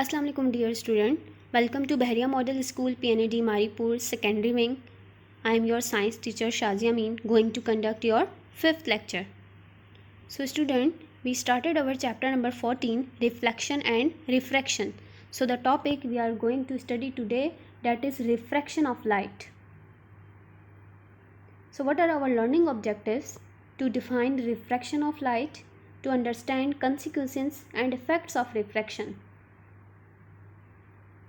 Assalamu alaikum dear student. Welcome to Bahria Model School PNAD Maripur Secondary Wing. I am your science teacher Shazi Amin going to conduct your 5th lecture. So student, we started our chapter number 14 reflection and refraction. So the topic we are going to study today, that is refraction of light. So what are our learning objectives? To define refraction of light, to understand consequences and effects of refraction.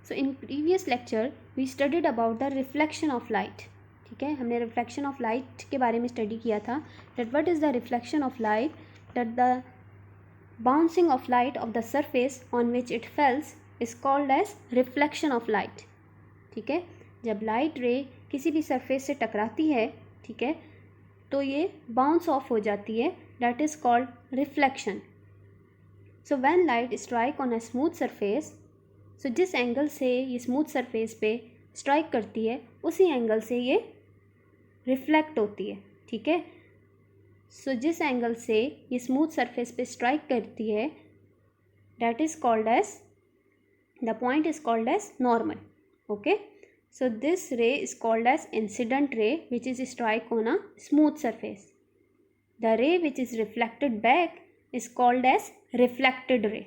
So in previous lecture we studied about the reflection of light. ठीक है, हमने reflection of light के बारे में study किया था. That what is the reflection of light? That the bouncing of light of the surface on which it falls is called as reflection of light. ठीक है, जब light ray किसी भी surface से टकराती है, ठीक है, तो ये bounce off हो जाती है. That is called reflection. So when light strike on a smooth surface, सो जिस एंगल से ये स्मूथ सरफेस पे स्ट्राइक करती है उसी एंगल से ये रिफ्लेक्ट होती है. ठीक है, सो जिस एंगल से ये स्मूथ सरफेस पे स्ट्राइक करती है that is called as the point is called as normal. Okay, so this ray is called as incident ray which is strike on a smooth surface. The ray which is reflected back is called as reflected ray.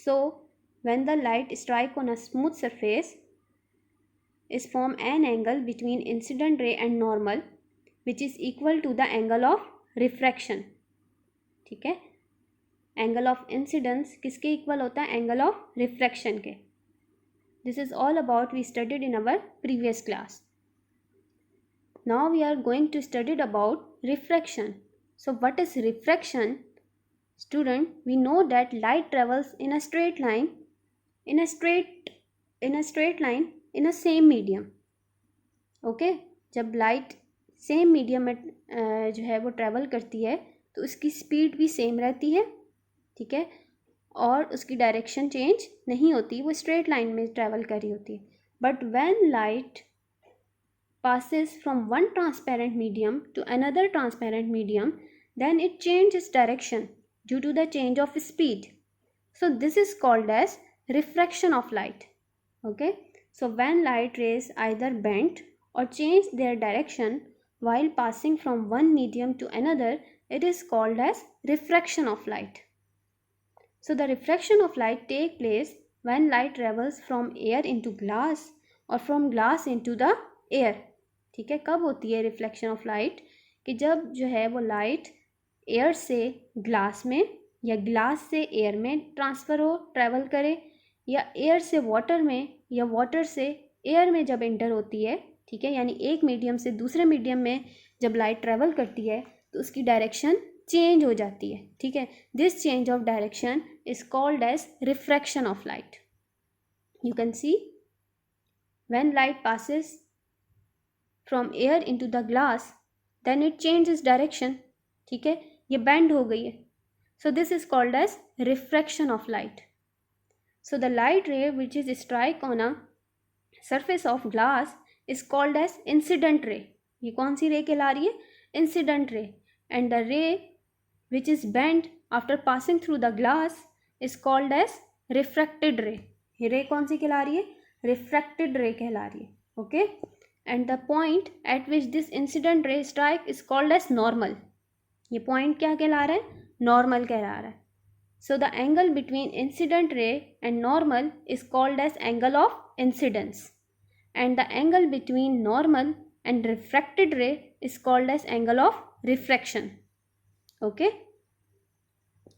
So when the light strike on a smooth surface is form an angle between incident ray and normal which is equal to the angle of refraction. ठीक है, angle of incidence किसके equal होता है? angle of refraction के. This is all about we studied in our previous class. Now we are going to study about refraction. So what is refraction? Student, we know that light travels in a straight line in a same medium. Okay, जब light same medium में जो है वो travel करती है तो उसकी speed भी सेम रहती है. ठीक है, और उसकी डायरेक्शन चेंज नहीं होती, वो स्ट्रेट लाइन में ट्रैवल कर रही होती है. But when light passes from one transparent medium to another transparent medium, then it changes direction due to the change of speed. So this is called as refraction of light. Okay, so when light rays either bend or change their direction while passing from one medium to another, it is called as refraction of light. So the refraction of light take place when light travels from air into glass or from glass into the air. ठीक है, कब होती है reflection of light? कि जब जो है वो लाइट एयर से ग्लास में या ग्लास से एयर में ट्रांसफ़र हो, ट्रैवल करे, या एयर से वाटर में या वाटर से एयर में जब एंटर होती है. ठीक है, यानी एक मीडियम से दूसरे मीडियम में जब लाइट ट्रैवल करती है तो उसकी डायरेक्शन चेंज हो जाती है. ठीक है, this change of direction is called as refraction of light. You can see when light passes from air into the glass then it changes direction. ठीक है, ये बेंड हो गई है. So this is called as refraction of light. So the light ray which is strike on a surface of glass is called as incident ray. ये कौन सी रे कहला रही है? Incident ray. And the ray which is bend after passing through the glass is called as refracted ray. ये रे कौन सी कहला रही है? रिफ्रैक्टेड रे कहला रही है. Okay, and the point at which this incident ray strike is called as normal. ये point क्या कहला रहा है? Normal कहला रहा है. So the angle between incident ray and normal is called as angle of incidence, and the angle between normal and refracted ray is called as angle of refraction. Okay,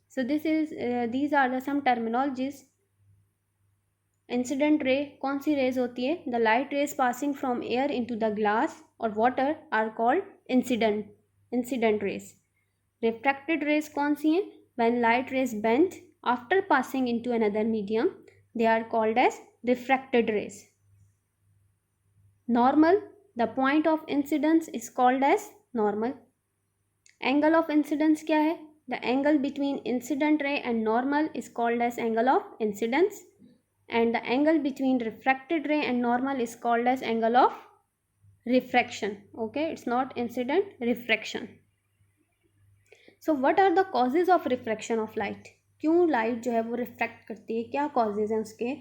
so this is these are the some terminologies. Incident ray कौन सी rays होती है? The light rays passing from air into the glass और water are called incident rays. Refracted rays कौन सी हैं? When light rays bend after passing into another medium they are called as refracted rays. Normal, the point of incidence is called as normal. Angle of incidence क्या है? The angle between incident ray and normal is called as angle of incidence, and the angle between refracted ray and normal is called as angle of refraction. Okay, it's not incident, refraction. So what are the causes of refraction of light? क्यों light जो है वो refract करती है, क्या causes हैं उसके।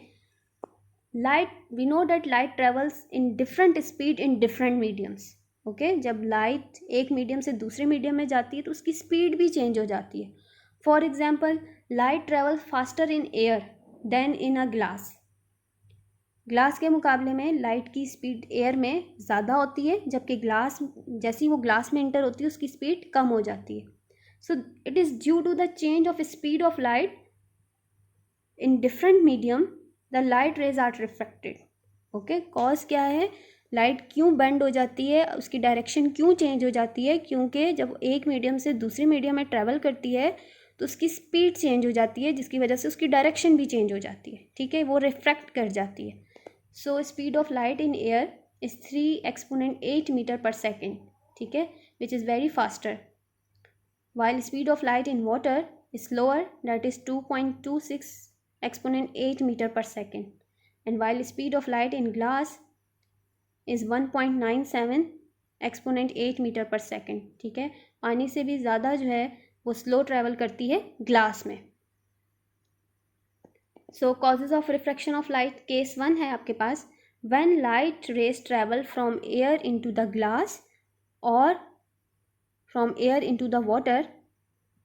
Light, we know that light travels in different speed in different mediums. Okay, जब लाइट एक मीडियम से दूसरे मीडियम में जाती है तो उसकी स्पीड भी चेंज हो जाती है। For example, light travels faster in air than in a glass. Glass के मुकाबले में लाइट की स्पीड एयर में ज़्यादा होती है, जबकि ग्लास, जैसे ही वो ग्लास में इंटर होती है उसकी स्पीड कम हो जाती है। So it is due to the change of speed of light in different medium the light rays are reflected. Okay, cause क्या है, लाइट क्यों बेंड हो जाती है, उसकी डायरेक्शन क्यों चेंज हो जाती है, क्योंकि जब एक मीडियम से दूसरे मीडियम में ट्रैवल करती है तो उसकी स्पीड चेंज हो जाती है, जिसकी वजह से उसकी डायरेक्शन भी चेंज हो जाती है। ठीक है, वो रिफ्रैक्ट कर जाती है। So speed of light in air is 3 exponent 8 metre per second. ठीक है, which is very faster, while speed of light in water is slower, that is 2.26 exponent 8 meter per second, and while speed of light in glass is 1.97 exponent 8 metre per second. ठीक है, पानी से भी ज़्यादा जो है वो स्लो ट्रैवल करती है ग्लास में। So causes of refraction of light, case 1 है आपके पास, when light rays travel from air into the glass और from air into the water,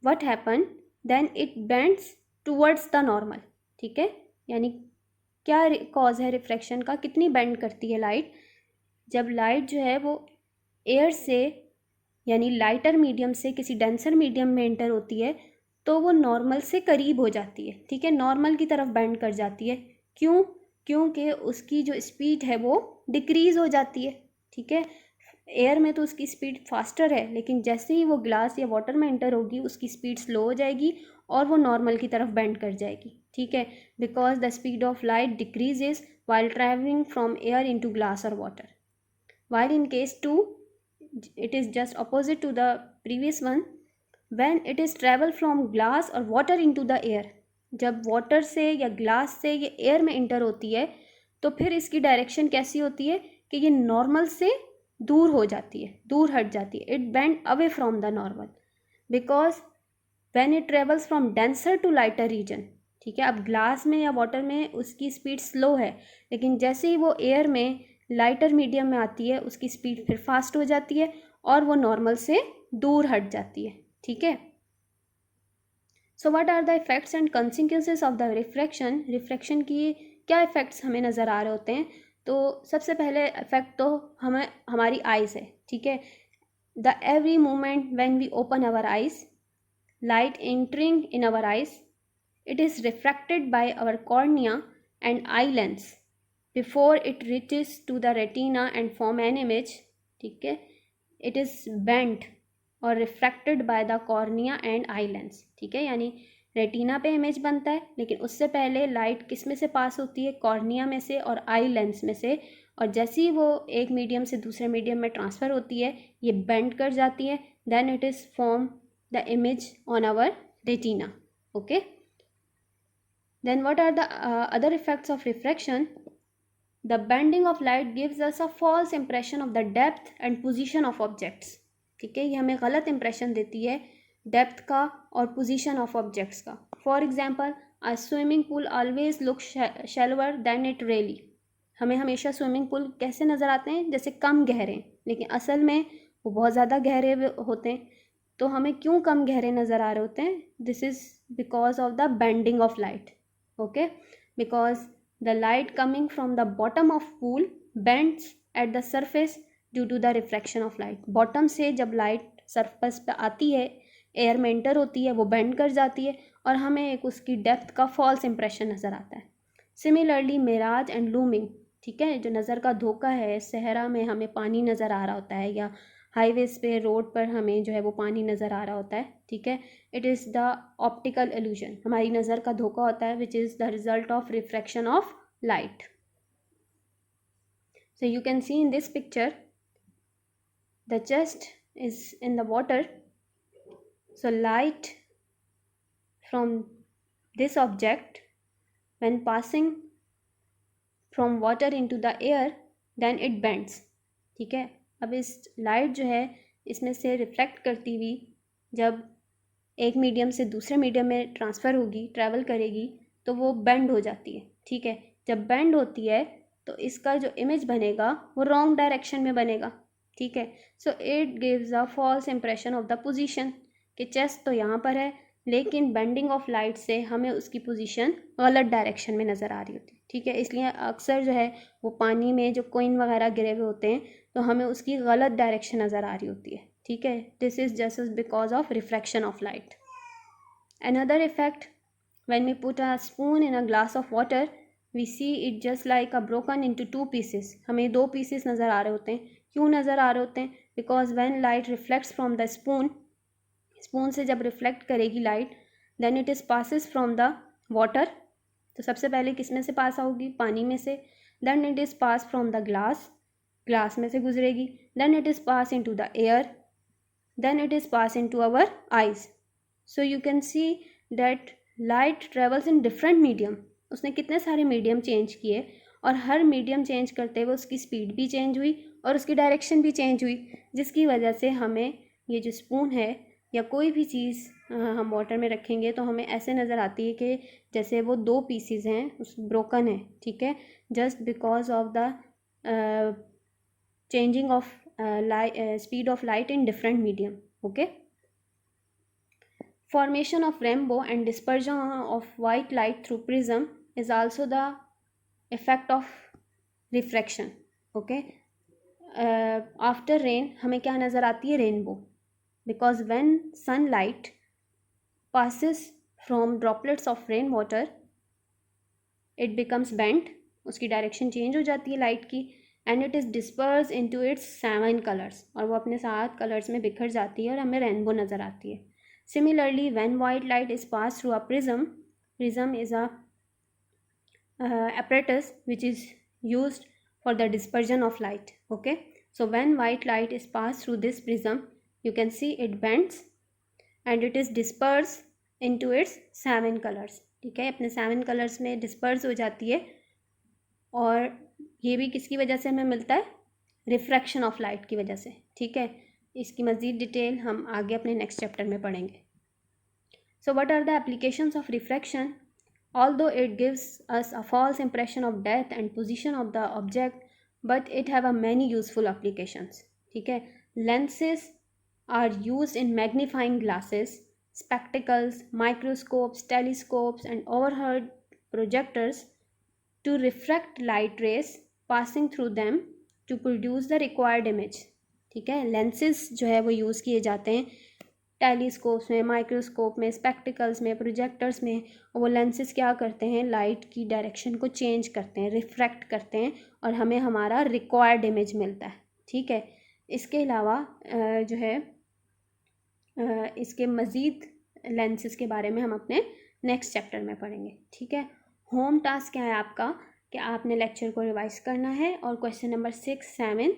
what happen, then it bends towards the normal। ठीक है, यानी क्या कॉज है रिफ्रैक्शन का, कितनी बेंड करती है लाइट। जब लाइट जो है वो एयर से यानी लाइटर मीडियम से किसी डेंसर मीडियम में एंटर होती है तो वो नॉर्मल से करीब हो जाती है। ठीक है, नॉर्मल की तरफ बेंड कर जाती है। क्यों, क्योंकि उसकी जो स्पीड है वो डिक्रीज हो जाती है। ठीक है, एयर में तो उसकी स्पीड फास्टर है, लेकिन जैसे ही वो ग्लास या वाटर में एंटर होगी उसकी स्पीड स्लो हो जाएगी और वो नॉर्मल की तरफ बेंड कर जाएगी। ठीक है, because the speed of light decreases while travelling from air into glass और water. While in case 2 it is just opposite to the previous one, when it is travel from glass or water into the air। जब water से या glass से ये air में inter होती है तो फिर इसकी डायरेक्शन कैसी होती है कि ये नॉर्मल से दूर हो जाती है, दूर हट जाती है। It bend away from the normal because when it travels from denser to lighter region. ठीक है, अब ग्लास में या वाटर में उसकी स्पीड स्लो है, लेकिन जैसे ही वो एयर में लाइटर मीडियम में आती है उसकी स्पीड फिर फास्ट हो जाती है और वो नॉर्मल से दूर हट जाती है। ठीक है, so what are the effects and consequences of the refraction. Refraction की क्या इफेक्ट्स हमें नज़र आ रहे होते हैं। तो सबसे पहले इफेक्ट तो हमें हमारी आइज़ है। ठीक है, the every moment when we open our eyes, light entering in our eyes, it is refracted by our cornea and eye lens before it reaches to the retina and form an image। ठीक है, it is bent और refracted by the cornea and eye lens. ठीक है, यानी retina पे image बनता है, लेकिन उससे पहले लाइट किस में से पास होती है, कॉर्निया में से और आई लेंस में से, और जैसे ही वो एक मीडियम से दूसरे मीडियम में ट्रांसफ़र होती है ये बेंड कर जाती है, then it is form the image on our retina. Okay, then what are the other effects of refraction। the bending of light gives us a false impression of the depth and position of objects। ठीक है, ये हमें गलत impression देती है depth का और position of objects का। For example, a swimming pool always look shallower than it really. हमें हमेशा स्विमिंग पूल कैसे नज़र आते हैं, जैसे कम गहरे हैं, लेकिन असल में वो बहुत ज़्यादा गहरे होते हैं। तो हमें क्यों कम गहरे नज़र आ रहे होते हैं, this is because of the bending of light. okay, because the light coming from the bottom of pool bends at the surface due to the refraction of light। bottom से जब light surface पे आती है, air में enter होती है, वो bend कर जाती है और हमें एक उसकी डेप्थ का फॉल्स इंप्रेशन नज़र आता है। सिमिलरली मिराज एंड लूमिंग, ठीक है, जो नज़र का धोखा है, सहरा में हमें पानी नज़र आ रहा होता है या हाईवेज पे रोड पर हमें जो है वो पानी नज़र आ रहा होता है। ठीक है, it is the optical illusion, हमारी नज़र का धोखा होता है, which is the result of refraction of light. So you can C in this picture the chest is in the water. So light from this object when passing from water into the air then it bends। ठीक है, अब इस light जो है इसमें से reflect करती हुई जब एक मीडियम से दूसरे मीडियम में ट्रांसफ़र होगी, ट्रैवल करेगी, तो वो बेंड हो जाती है, ठीक है। जब बेंड होती है तो इसका जो इमेज बनेगा वो रॉन्ग डायरेक्शन में बनेगा, ठीक है। So it gives a false impression of the position कि चेस्ट तो यहाँ पर है, लेकिन बेंडिंग ऑफ लाइट से हमें उसकी पोजीशन गलत डायरेक्शन में नज़र आ रही होती है, ठीक है। इसलिए अक्सर जो है वो पानी में जो कोइन वगैरह गिरे हुए होते हैं तो हमें उसकी गलत डायरेक्शन नज़र आ रही होती है, ठीक है। This is just because of refraction of light. Another effect, when we put a spoon in a glass of water, we see it just like a broken into two pieces. हमें दो pieces नज़र आ रहे होते हैं। क्यों नज़र आ रहे होते हैं? Because when light reflects from the spoon, spoon से जब रिफ्लेक्ट करेगी light, then it is passes from the water, तो सबसे पहले किस में से पास होगी? पानी में से। Then it is pass from the glass, glass में से गुजरेगी। Then it is pass into the air, then it is pass into our eyes. So you can see that light travels in different medium. उसने कितने सारे medium change किए और हर medium change करते हुए उसकी स्पीड भी change हुई और उसकी डायरेक्शन भी चेंज हुई, जिसकी वजह से हमें ये जो स्पून है या कोई भी चीज़ हम वाटर में रखेंगे तो हमें ऐसे नज़र आती है कि जैसे वो दो पीसीज हैं, उस ब्रोकन है, ठीक है, just because of the changing of speed of light in different medium, okay. Formation of rainbow and dispersion of white light through prism is also the effect of refraction, okay. After rain हमें क्या नज़र आती है? Rainbow, because when sunlight passes from droplets of rain water it becomes bent, उसकी direction change हो जाती है light की, and it is disperse into its 7 colours, और वो अपने 7 कलर्स में बिखर जाती है और हमें रेनबो नज़र आती है। Similarly, when white light is passed through a prism, prism is a apparatus which is used for the dispersion of light, okay. So when white light is passed through this prism, you can see it bends and it is dispersed into its 7 colors, ठीक है, अपने 7 colours में disperse हो जाती है। और ये भी किसकी वजह से हमें मिलता है? रिफ्रैक्शन ऑफ लाइट की वजह से, ठीक है। इसकी मज़ीद डिटेल हम आगे अपने नेक्स्ट चैप्टर में पढ़ेंगे। So what are the applications of refraction? Although it gives us a false impression of depth and position of the object, but it have a many useful applications, ठीक है। Lenses are used in magnifying glasses, spectacles, microscopes, telescopes and overhead projectors to refract light rays passing through them to produce the required image, ठीक है। Lenses जो है वो use किए जाते हैं टेलीस्कोप्स में, माइक्रोस्कोप में, स्पेक्टिकल्स में, प्रोजेक्टर्स में। वो लेंसेज क्या करते हैं? लाइट की डायरेक्शन को चेंज करते हैं, रिफ्रैक्ट करते हैं और हमें हमारा रिक्वायर्ड इमेज मिलता है, ठीक है। इसके अलावा जो है इसके मज़ीद लेंसेज के बारे में हम अपने नेक्स्ट चैप्टर में पढ़ेंगे, ठीक है। होम टास्क क्या है आपका कि आपने लेक्चर को रिवाइज करना है और question number 6, 7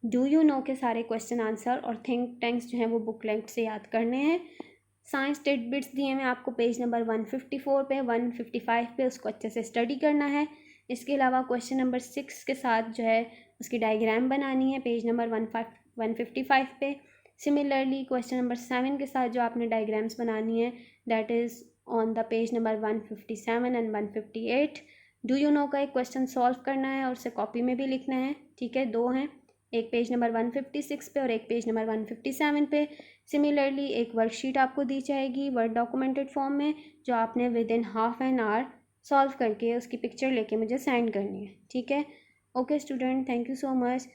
do you know के सारे क्वेश्चन आंसर और थिंक टैंक्स जो हैं वो बुकलेट से याद करने हैं। साइंस टिडबिट्स दिए हैं आपको पेज नंबर 154 पे, 155 पे, उसको अच्छे से स्टडी करना है। इसके अलावा क्वेश्चन नंबर 6 के साथ जो है उसकी डायग्राम बनानी है पेज नंबर 155 पे। सिमिलरली क्वेश्चन नंबर 7 के साथ जो आपने डायग्राम्स बनानी है that is on the page number 157 and 158। Do you know का एक क्वेश्चन सॉल्व करना है और उसे कॉपी में भी लिखना है, ठीक है। 2 हैं, एक पेज नंबर 156 पे और एक पेज नंबर 157 पे। सिमिलरली एक वर्कशीट आपको दी जाएगी वर्ड डॉक्यूमेंटेड फॉर्म में, जो आपने with in half an hour solve करके उसकी पिक्चर लेके मुझे सेंड करनी है, ठीक है। Okay student, thank you so much.